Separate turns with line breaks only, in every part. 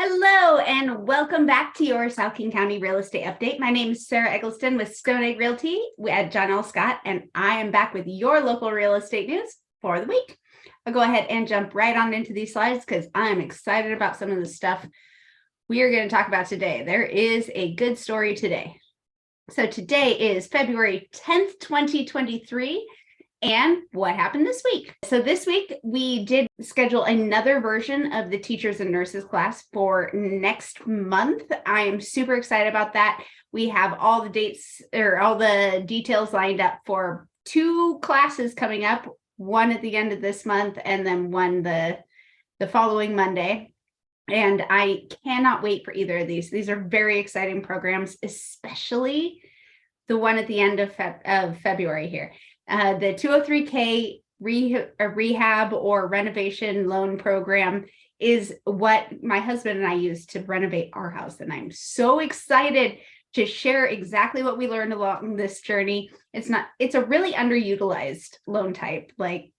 Hello and welcome back to your South King County Real Estate Update. My name is Sarah Eggleston with Stone Egg Realty at John L. Scott, and I am back with your local real estate news for the week. I'll go ahead and jump right on into these slides because I'm excited about some of the stuff we are going to talk about today. There is a good story today. So today is February 10th, 2023. And what happened this week? So this week we did schedule another version of the teachers and nurses class for next month. I am super excited about that. We have all the dates or all the details lined up for two classes coming up, one at the end of this month and then one the following Monday. And I cannot wait for either of these. These are very exciting programs, especially the one at the end of February here. The 203K rehab or renovation loan program is what my husband and I used to renovate our house. And I'm so excited to share exactly what we learned along this journey. It's a really underutilized loan type. Like,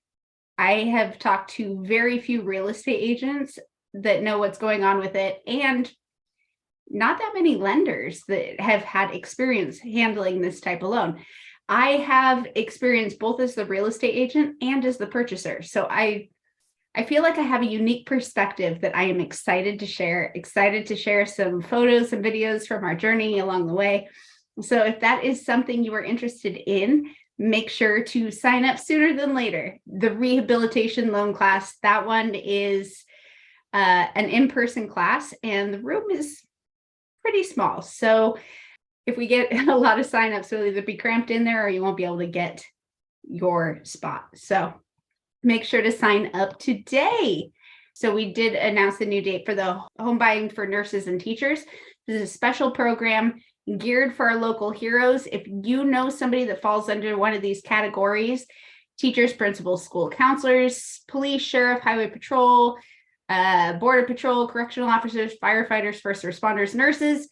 I have talked to very few real estate agents that know what's going on with it, and not that many lenders that have had experience handling this type of loan. I have experience both as the real estate agent and as the purchaser. So I feel like I have a unique perspective that I am excited to share some photos and videos from our journey along the way. So if that is something you are interested in, make sure to sign up sooner than later. The rehabilitation loan class, that one is an in-person class, and the room is pretty small. So if we get a lot of signups, it'll either be cramped in there or you won't be able to get your spot. So make sure to sign up today. So we did announce a new date for the home buying for nurses and teachers. This is a special program geared for our local heroes. If you know somebody that falls under one of these categories, teachers, principals, school counselors, police, sheriff, highway patrol, border patrol, correctional officers, firefighters, first responders, nurses,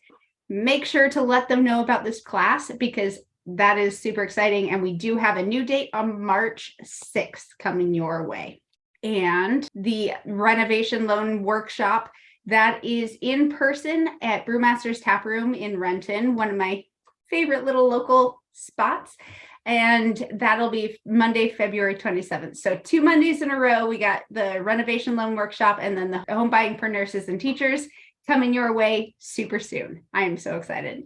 make sure to let them know about this class because that is super exciting. And we do have a new date on March 6th coming your way. And the renovation loan workshop, that is in person at Brewmaster's Tap Room in Renton, one of my favorite little local spots. And that'll be Monday, February 27th. So 2 Mondays in a row, we got the renovation loan workshop and then the home buying for nurses and teachers coming your way super soon. I am so excited.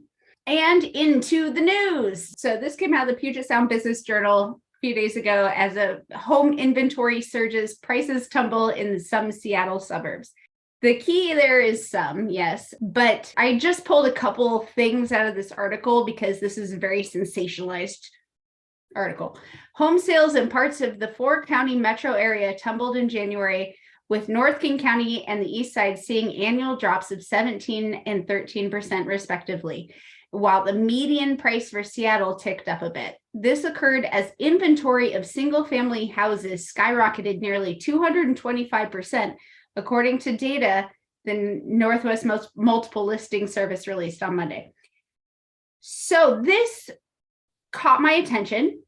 And into the news. So this came out of the Puget Sound Business Journal a few days ago. As a home inventory surges, prices tumble in some Seattle suburbs. The key there is some, yes, but I just pulled a couple things out of this article because this is a very sensationalized article. Home sales in parts of the 4-county metro area tumbled in January, with North King County and the East Side seeing annual drops of 17 and 13% respectively, while the median price for Seattle ticked up a bit. This occurred as inventory of single-family houses skyrocketed nearly 225%, according to data the Northwest Multiple Listing Service released on Monday. So this caught my attention.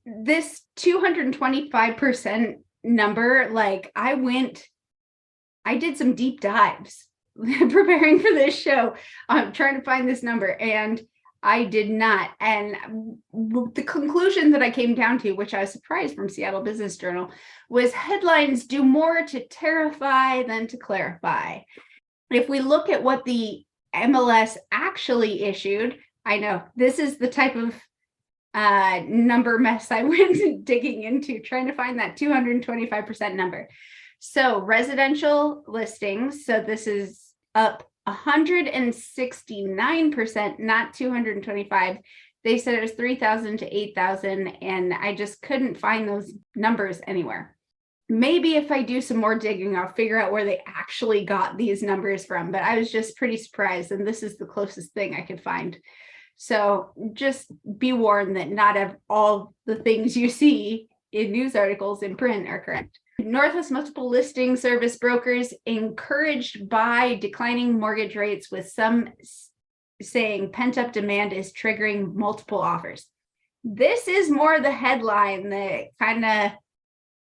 This 225% number, like, I did some deep dives preparing for this show. I'm trying to find this number and I did not. And the conclusion that I came down to, which I was surprised from Seattle Business Journal, was headlines do more to terrify than to clarify. If we look at what the MLS actually issued, I know this is the type of number mess I went digging into, trying to find that 225% number. So residential listings, so this is up 169%, not 225. They said it was 3,000 to 8,000, and I just couldn't find those numbers anywhere. Maybe if I do some more digging, I'll figure out where they actually got these numbers from, but I was just pretty surprised, and this is the closest thing I could find. So just be warned that not all the things you see in news articles in print are correct. Northwest Multiple Listing Service brokers encouraged by declining mortgage rates, with some saying pent-up demand is triggering multiple offers. This is more the headline that kind of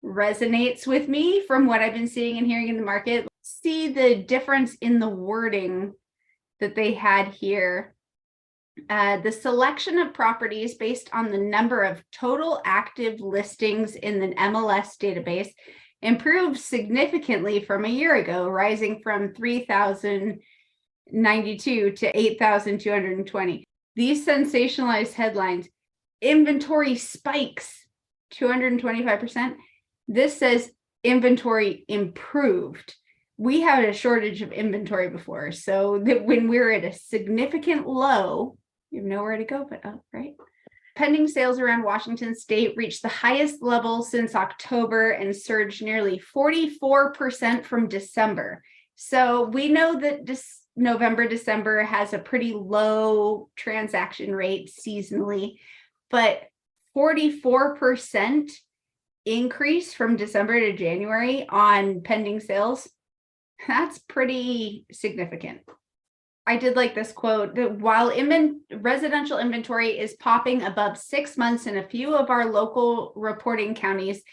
resonates with me from what I've been seeing and hearing in the market. see the difference in the wording that they had here. The selection of properties based on the number of total active listings in the MLS database improved significantly from a year ago, rising from 3,092 to 8,220. These sensationalized headlines, inventory spikes 225%. This says inventory improved. We had a shortage of inventory before, so that when we're at a significant low, you have nowhere to go but up, right? Pending sales around Washington state reached the highest level since October and surged nearly 44% from December. So we know that November, December has a pretty low transaction rate seasonally, but 44% increase from December to January on pending sales, that's pretty significant. I did like this quote that while residential inventory is popping above 6 months in a few of our local reporting counties,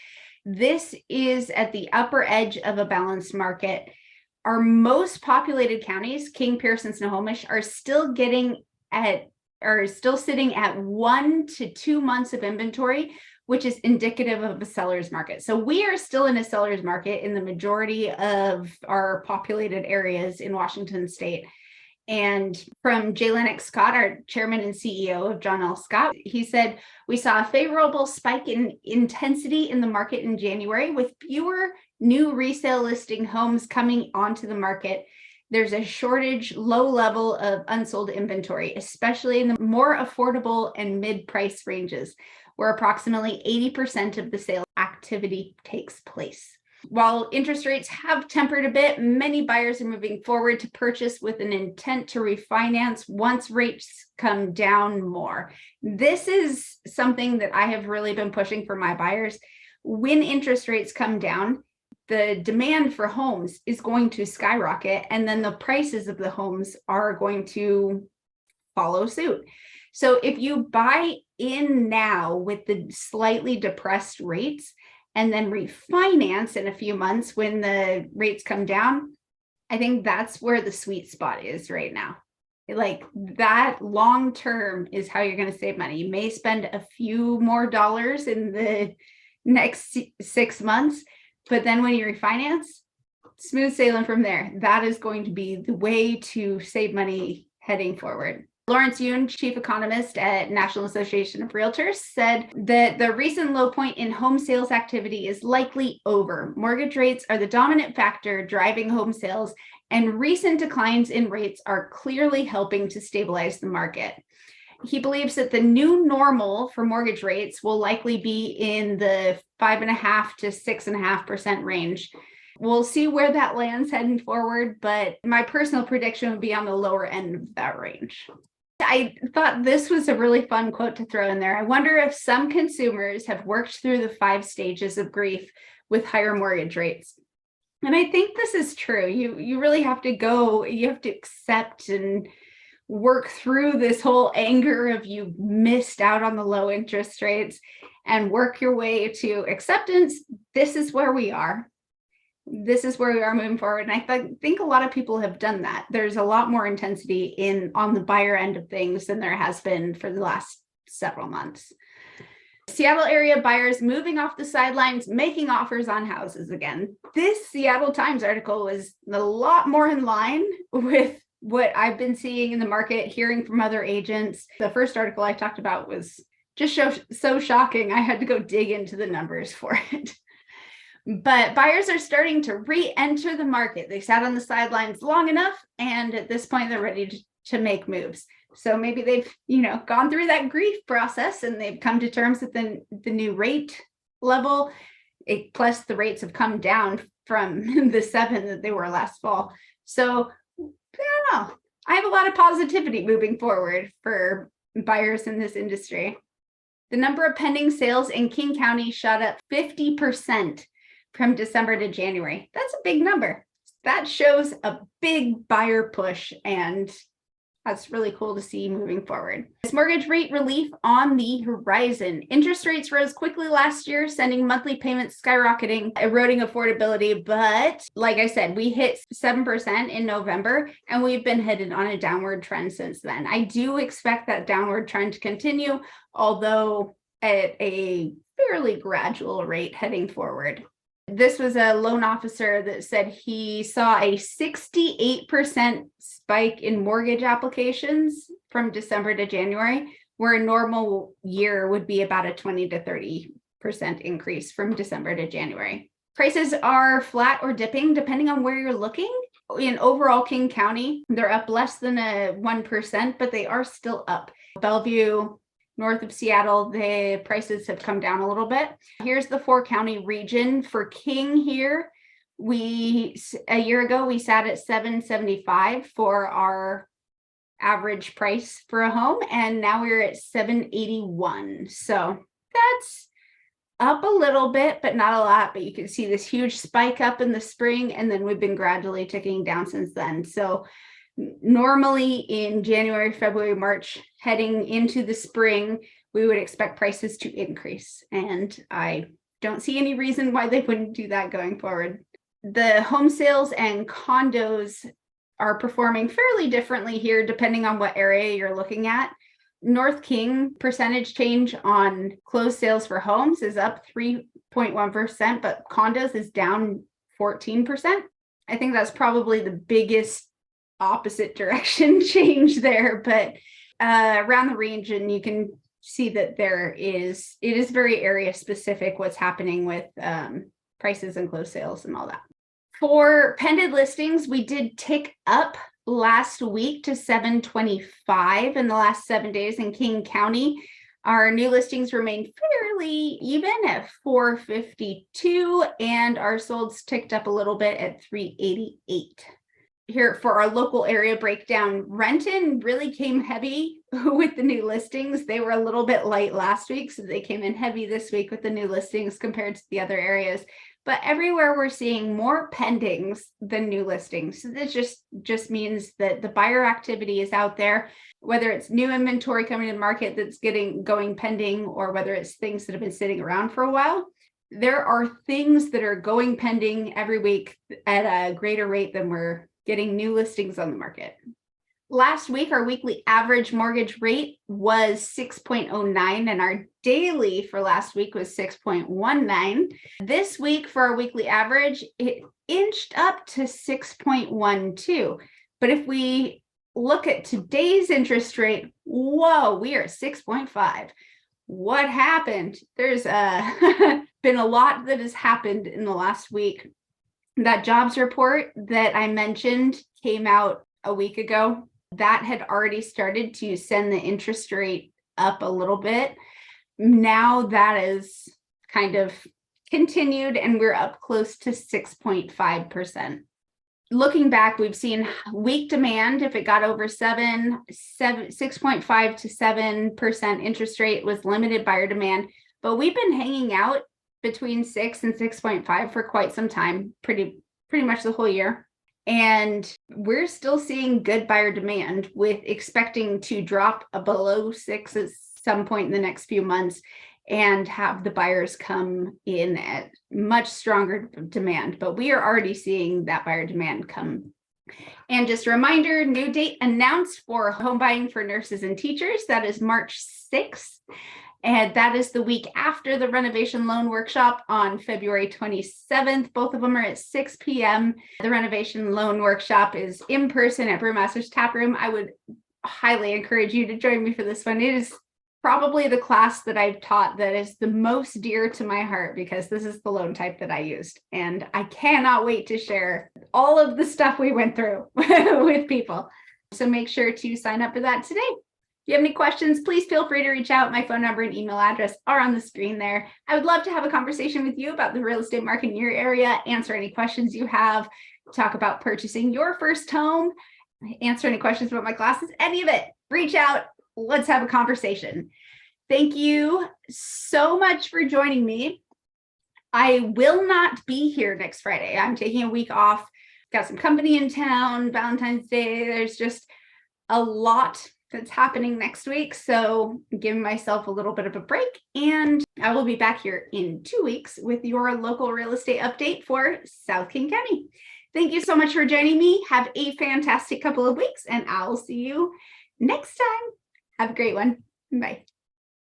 this is at the upper edge of a balanced market. Our most populated counties, King, Pierce, and Snohomish, are still sitting at 1 to 2 months of inventory, which is indicative of a seller's market. So we are still in a seller's market in the majority of our populated areas in Washington state. And from J. Lennox Scott, our chairman and CEO of John L. Scott, he said, we saw a favorable spike in intensity in the market in January with fewer new resale listing homes coming onto the market. There's a shortage, low level of unsold inventory, especially in the more affordable and mid-price ranges, where approximately 80% of the sale activity takes place. While interest rates have tempered a bit, many buyers are moving forward to purchase with an intent to refinance once rates come down more. This is something that I have really been pushing for my buyers. When interest rates come down, the demand for homes is going to skyrocket, and then the prices of the homes are going to follow suit. So if you buy in now with the slightly depressed rates, and then refinance in a few months when the rates come down, I think that's where the sweet spot is right now. Like that long term is how you're going to save money. You may spend a few more dollars in the next 6 months, but then when you refinance, smooth sailing from there. That is going to be the way to save money heading forward. Lawrence Yoon, chief economist at National Association of Realtors, said that the recent low point in home sales activity is likely over. Mortgage rates are the dominant factor driving home sales, and recent declines in rates are clearly helping to stabilize the market. He believes that the new normal for mortgage rates will likely be in the 5.5% to 6.5% range. We'll see where that lands heading forward, but my personal prediction would be on the lower end of that range. I thought this was a really fun quote to throw in there. I wonder if some consumers have worked through the 5 stages of grief with higher mortgage rates. And I think this is true. You really have to you have to accept and work through this whole anger of you missed out on the low interest rates and work your way to acceptance. This is where we are. This is where we are moving forward. And I think a lot of people have done that. There's a lot more intensity on the buyer end of things than there has been for the last several months. Seattle area buyers moving off the sidelines, making offers on houses again. This Seattle Times article was a lot more in line with what I've been seeing in the market, hearing from other agents. The first article I talked about was just so shocking. I had to go dig into the numbers for it. But buyers are starting to re-enter the market. They sat on the sidelines long enough, and at this point, they're ready to make moves. So maybe they've, gone through that grief process and they've come to terms with the new rate level. Plus, the rates have come down from the 7 that they were last fall. So I don't know. I have a lot of positivity moving forward for buyers in this industry. The number of pending sales in King County shot up 50% from December to January. That's a big number. That shows a big buyer push, and That's really cool to see moving forward. This mortgage rate relief on the horizon. Interest rates rose quickly last year, sending monthly payments skyrocketing, eroding affordability. But like I said, we hit 7% in November, and we've been headed on a downward trend since then. I do expect that downward trend to continue, although at a fairly gradual rate heading forward. This was a loan officer that said he saw a 68% spike in mortgage applications from December to January, where a normal year would be about a 20 to 30% increase from December to January. Prices are flat or dipping depending on where you're looking. In overall King County, they're up less than a 1%, but they are still up. Bellevue, north of Seattle, the prices have come down a little bit. Here's the 4-county region for King here. A year ago, we sat at $775 for our average price for a home, and now we're at $781. So that's up a little bit, but not a lot. But you can see this huge spike up in the spring, and then we've been gradually ticking down since then. So normally in January, February, March, heading into the spring, we would expect prices to increase. And I don't see any reason why they wouldn't do that going forward. The home sales and condos are performing fairly differently here, depending on what area you're looking at. North King percentage change on closed sales for homes is up 3.1%, but condos is down 14%. I think that's probably the biggest opposite direction change there, but around the region you can see that it is very area specific what's happening with prices and closed sales and all that. For pending listings, we did tick up last week to 725 in the last 7 days in King County. Our new listings remain fairly even at 452, and our solds ticked up a little bit at 388. Here for our local area breakdown, Renton really came heavy with the new listings. They were a little bit light last week, so they came in heavy this week with the new listings compared to the other areas. But everywhere we're seeing more pendings than new listings. So this just means that the buyer activity is out there, whether it's new inventory coming to the market that's going pending, or whether it's things that have been sitting around for a while. There are things that are going pending every week at a greater rate than we're getting new listings on the market. Last week, our weekly average mortgage rate was 6.09, and our daily for last week was 6.19. This week, for our weekly average, it inched up to 6.12. But if we look at today's interest rate, whoa, we are at 6.5. What happened? There's been a lot that has happened in the last week. That jobs report that I mentioned came out a week ago. That had already started to send the interest rate up a little bit. Now that is kind of continued, and we're up close to 6.5%. Looking back, we've seen weak demand. If it got over 6.5 to 7% interest rate was limited buyer demand, but we've been hanging out between 6 and 6.5 for quite some time, pretty much the whole year. And we're still seeing good buyer demand, with expecting to drop below 6 at some point in the next few months and have the buyers come in at much stronger demand. But we are already seeing that buyer demand come. And just a reminder, new date announced for home buying for nurses and teachers. That is March 6th. And that is the week after the renovation loan workshop on February 27th. Both of them are at 6 p.m. The renovation loan workshop is in person at Brewmaster's Tap Room. I would highly encourage you to join me for this one. It is probably the class that I've taught that is the most dear to my heart, because this is the loan type that I used. And I cannot wait to share all of the stuff we went through with people. So make sure to sign up for that today. If you have any questions, please feel free to reach out. My phone number and email address are on the screen there. I would love to have a conversation with you about the real estate market in your area, answer any questions you have, talk about purchasing your first home, answer any questions about my classes, any of it. Reach out. Let's have a conversation. Thank you so much for joining me. I will not be here next Friday. I'm taking a week off. Got some company in town, Valentine's Day. There's just a lot that's happening next week, so I'm giving myself a little bit of a break, and I will be back here in 2 weeks with your local real estate update for South King County. Thank you so much for joining me. Have a fantastic couple of weeks, and I'll see you next time. Have a great one. Bye.